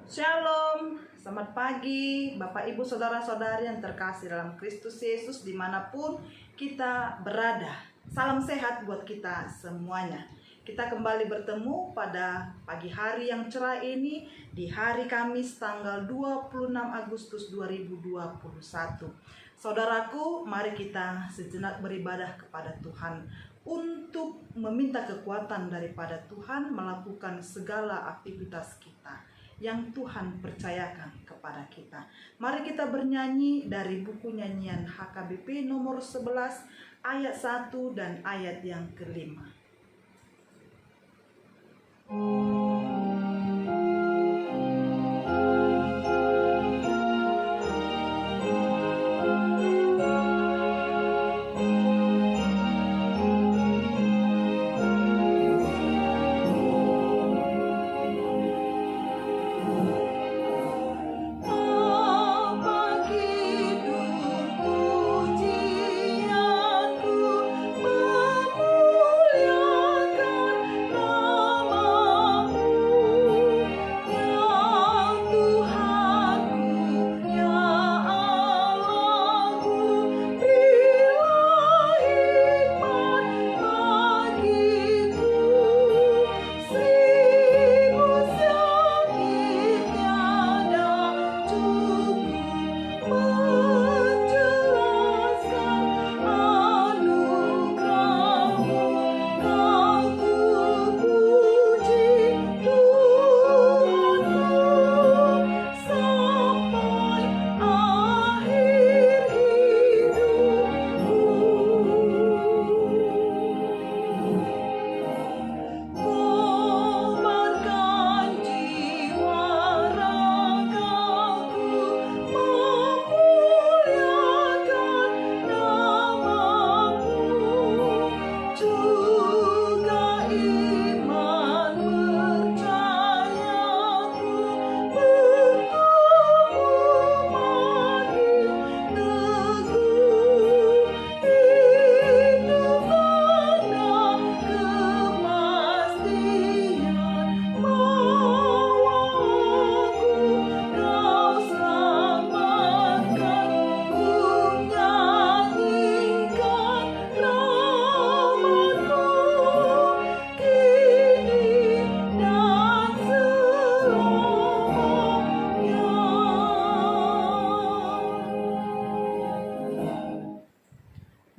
Shalom, selamat pagi Bapak Ibu Saudara-saudari yang terkasih dalam Kristus Yesus dimanapun kita berada. Salam sehat buat kita semuanya. Kita kembali bertemu pada pagi hari yang cerah ini di hari Kamis tanggal 26 Agustus 2021. Saudaraku, mari kita sejenak beribadah kepada Tuhan untuk meminta kekuatan daripada Tuhan melakukan segala aktivitas kita yang Tuhan percayakan kepada kita. Mari kita bernyanyi dari buku nyanyian HKBP nomor 11 ayat 1 dan ayat yang kelima.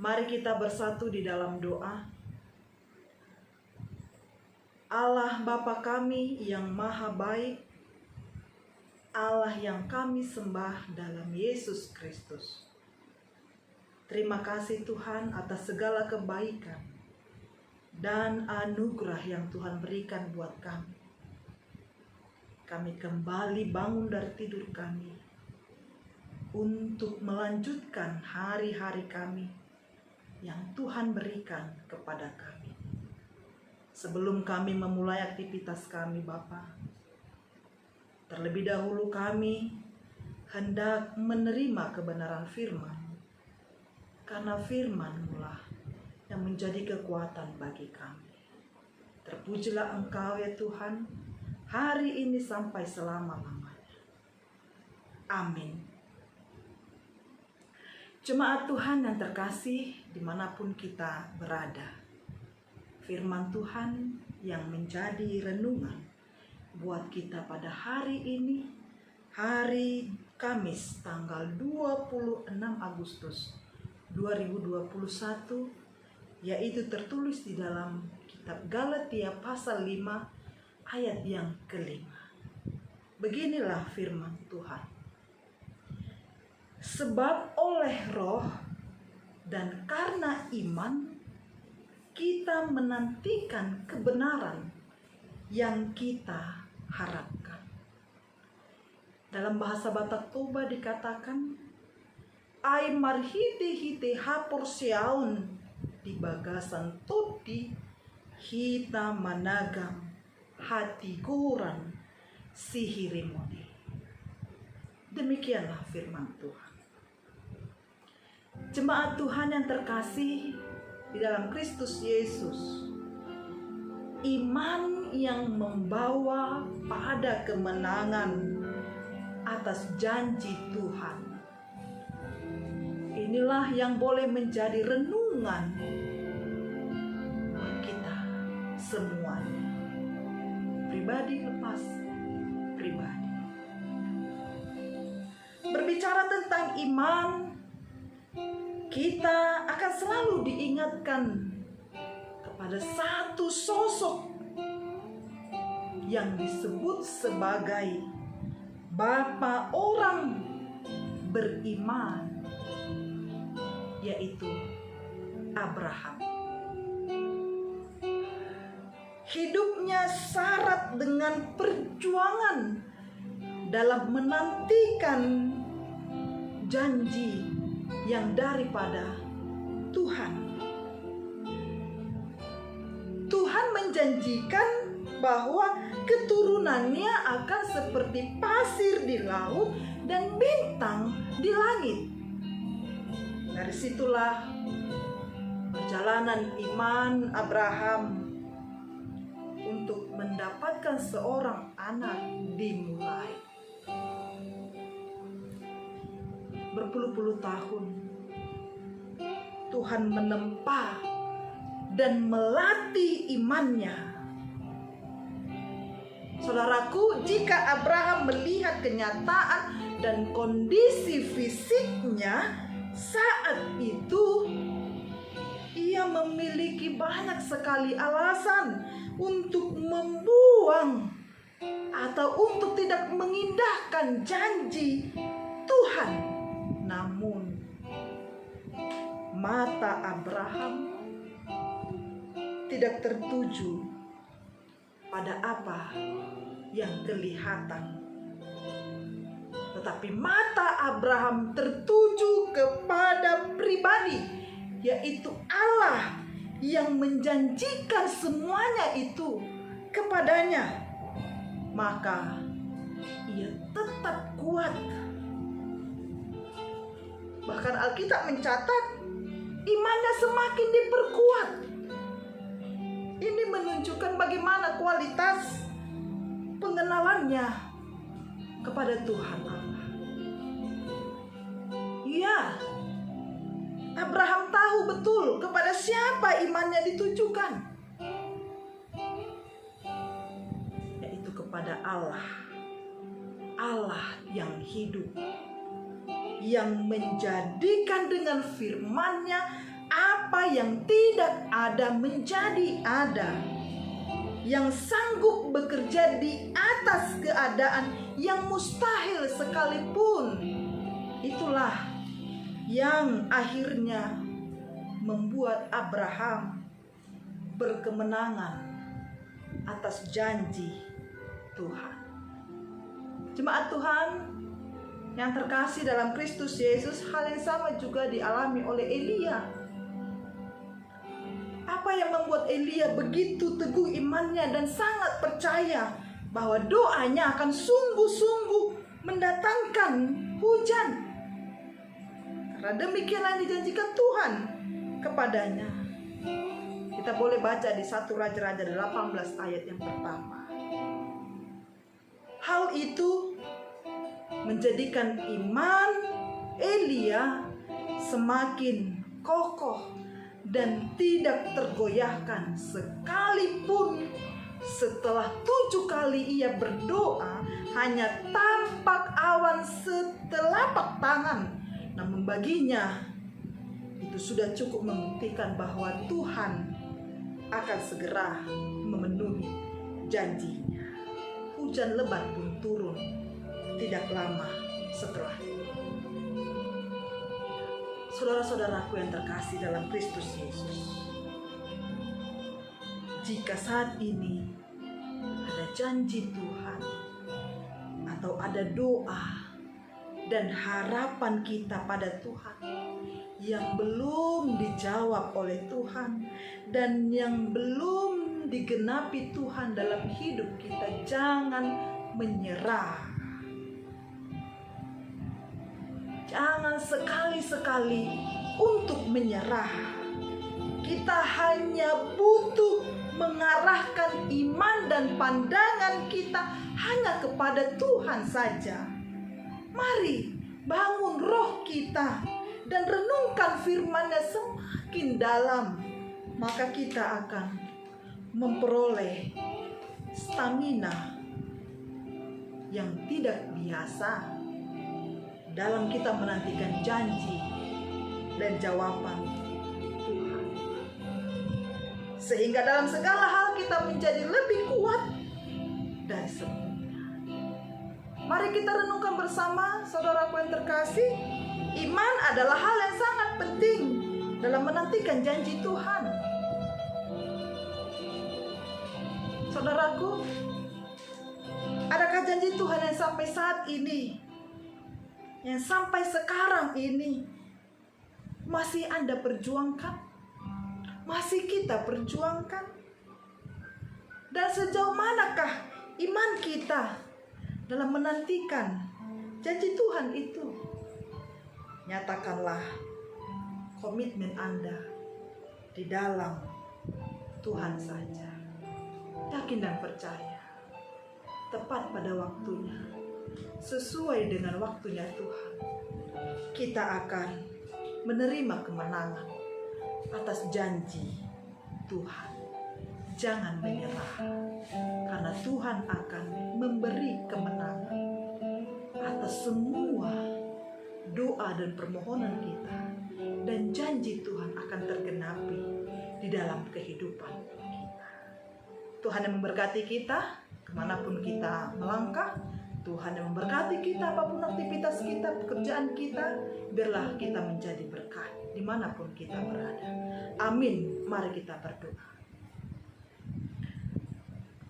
Mari kita bersatu di dalam doa. Allah Bapa kami yang maha baik, Allah yang kami sembah dalam Yesus Kristus. Terima kasih Tuhan atas segala kebaikan dan anugerah yang Tuhan berikan buat kami. Kami kembali bangun dari tidur kami untuk melanjutkan hari-hari kami yang Tuhan berikan kepada kami. Sebelum kami memulai aktivitas kami Bapa, terlebih dahulu kami hendak menerima kebenaran firman, karena firman-Mu lah yang menjadi kekuatan bagi kami. Terpujilah Engkau ya Tuhan, hari ini sampai selama-lamanya. Amin. Jemaat Tuhan yang terkasih dimanapun kita berada, firman Tuhan yang menjadi renungan buat kita pada hari ini, hari Kamis tanggal 26 Agustus 2021, yaitu tertulis di dalam kitab Galatia pasal 5 ayat yang kelima. Beginilah firman Tuhan. Sebab oleh roh dan karena iman kita menantikan kebenaran yang kita harapkan. Dalam bahasa Batak Toba dikatakan, ai marhite-hite hapor siaun di bagasan toti hita managam hati goran sihirimoni. Demikianlah firman Tuhan. Jemaat Tuhan yang terkasih di dalam Kristus Yesus, iman yang membawa pada kemenangan atas janji Tuhan. Inilah yang boleh menjadi renungan buat kita semuanya, pribadi lepas pribadi. Berbicara tentang iman, kita akan selalu diingatkan kepada satu sosok yang disebut sebagai Bapa orang beriman, yaitu Abraham. Hidupnya syarat dengan perjuangan dalam menantikan janji yang daripada Tuhan. Tuhan menjanjikan bahwa keturunannya akan seperti pasir di laut dan bintang di langit. Dari situlah perjalanan iman Abraham untuk mendapatkan seorang anak dimulai. Berpuluh-puluh tahun Tuhan menempa dan melatih imannya. Saudaraku, jika Abraham melihat kenyataan dan kondisi fisiknya saat itu, ia memiliki banyak sekali alasan untuk membuang atau untuk tidak mengindahkan janji Tuhan. Namun mata Abraham tidak tertuju pada apa yang kelihatan, tetapi mata Abraham tertuju kepada pribadi, yaitu Allah yang menjanjikan semuanya itu kepadanya. Maka ia tetap kuat. Bahkan Alkitab mencatat imannya semakin diperkuat. Ini menunjukkan bagaimana kualitas pengenalannya kepada Tuhan Allah. Ya, Abraham tahu betul kepada siapa imannya ditujukan, yaitu kepada Allah. Allah yang hidup, yang menjadikan dengan firman-Nya apa yang tidak ada menjadi ada, yang sanggup bekerja di atas keadaan yang mustahil sekalipun. Itulah yang akhirnya membuat Abraham berkemenangan atas janji Tuhan. Jemaat Tuhan yang terkasih dalam Kristus Yesus, hal yang sama juga dialami oleh Elia. Apa yang membuat Elia begitu teguh imannya dan sangat percaya bahwa doanya akan sungguh-sungguh mendatangkan hujan? Karena demikianlah dijanjikan Tuhan kepadanya. Kita boleh baca di 1 Raja-Raja 18 ayat yang pertama. Hal itu menjadikan iman Elia semakin kokoh dan tidak tergoyahkan, sekalipun setelah 7 kali ia berdoa hanya tampak awan setelapak tangan. Namun baginya itu sudah cukup membuktikan bahwa Tuhan akan segera memenuhi janjinya. Hujan lebat pun turun tidak lama setelah itu. Saudara-saudaraku yang terkasih dalam Kristus Yesus, jika saat ini ada janji Tuhan atau ada doa dan harapan kita pada Tuhan yang belum dijawab oleh Tuhan dan yang belum digenapi Tuhan dalam hidup kita, jangan menyerah. Jangan sekali-sekali untuk menyerah. Kita hanya butuh mengarahkan iman dan pandangan kita hanya kepada Tuhan saja. Mari bangun roh kita dan renungkan firman-Nya semakin dalam, maka kita akan memperoleh stamina yang tidak biasa dalam kita menantikan janji dan jawaban Tuhan. Sehingga dalam segala hal kita menjadi lebih kuat dari sebelumnya. Mari kita renungkan bersama, saudaraku yang terkasih. Iman adalah hal yang sangat penting dalam menantikan janji Tuhan. Saudaraku, adakah janji Tuhan yang sampai saat ini, yang sampai sekarang ini masih Anda perjuangkan? Masih kita perjuangkan? Dan sejauh manakah iman kita dalam menantikan janji Tuhan itu? Nyatakanlah komitmen Anda di dalam Tuhan saja. Yakin dan percaya, tepat pada waktunya, sesuai dengan waktunya Tuhan, kita akan menerima kemenangan atas janji Tuhan. Jangan menyerah, karena Tuhan akan memberi kemenangan atas semua doa dan permohonan kita, dan janji Tuhan akan tergenapi di dalam kehidupan kita. Tuhan yang memberkati kita kemanapun kita melangkah. Tuhan yang memberkati kita apapun aktivitas kita, pekerjaan kita. Biarlah kita menjadi berkat dimanapun kita berada. Amin. Mari kita berdoa.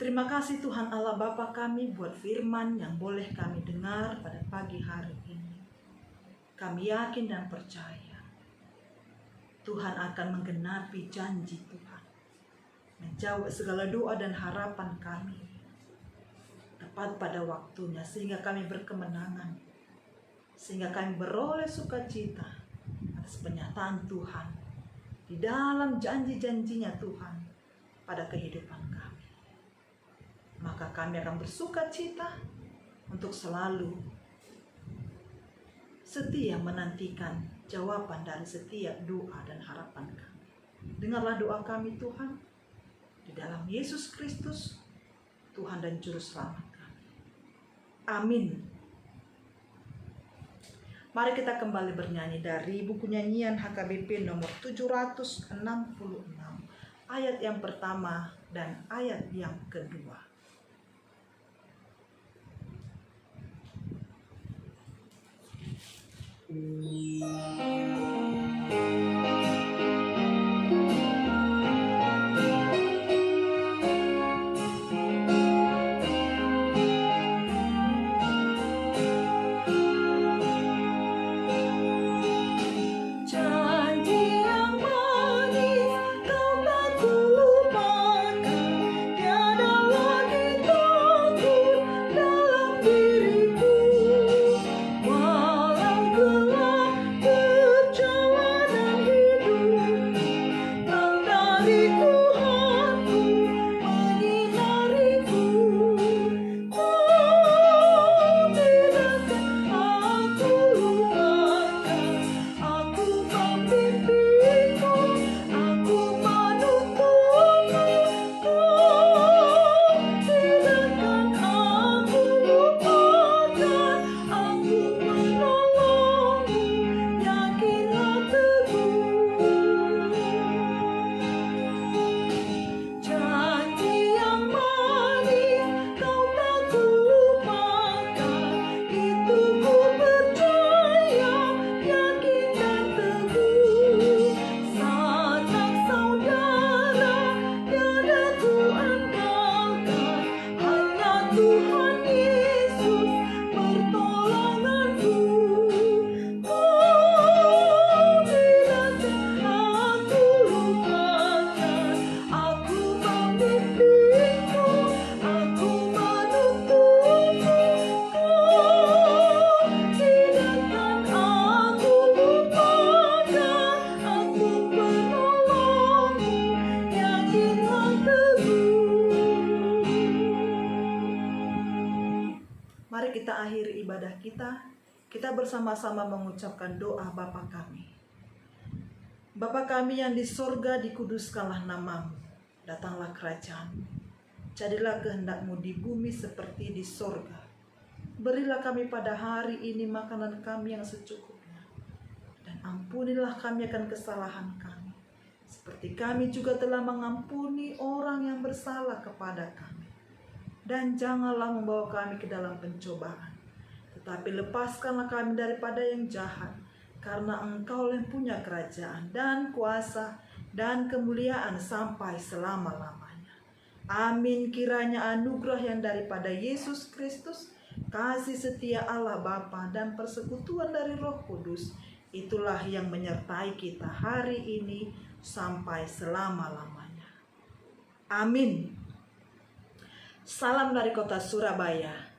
Terima kasih Tuhan Allah Bapa kami buat firman yang boleh kami dengar pada pagi hari ini. Kami yakin dan percaya Tuhan akan menggenapi janji Tuhan, menjawab segala doa dan harapan kami tepat pada waktunya, sehingga kami berkemenangan, sehingga kami beroleh sukacita atas penyataan Tuhan di dalam janji-janjinya Tuhan pada kehidupan kami. Maka kami akan bersukacita untuk selalu setia menantikan jawaban dari setiap doa dan harapan kami. Dengarlah doa kami Tuhan, di dalam Yesus Kristus, Tuhan dan Juru Selamat kami. Amin. Mari kita kembali bernyanyi dari buku nyanyian HKBP nomor 766, ayat yang pertama dan ayat yang kedua. Walau gelap Mari kita akhiri ibadah kita. Kita bersama-sama mengucapkan doa Bapa kami. Bapa kami yang di sorga, dikuduskanlah namamu. Datanglah kerajaan-mu. Jadilah kehendak-mu di bumi seperti di sorga. Berilah kami pada hari ini makanan kami yang secukupnya. Dan ampunilah kami akan kesalahan kami, seperti kami juga telah mengampuni orang yang bersalah kepada kami. Dan janganlah membawa kami ke dalam pencobaan, tetapi lepaskanlah kami daripada yang jahat. Karena Engkau yang punya kerajaan dan kuasa dan kemuliaan sampai selama-lamanya. Amin. Kiranya anugerah yang daripada Yesus Kristus, kasih setia Allah Bapa dan persekutuan dari Roh Kudus, itulah yang menyertai kita hari ini sampai selama-lamanya. Amin. Salam dari kota Surabaya.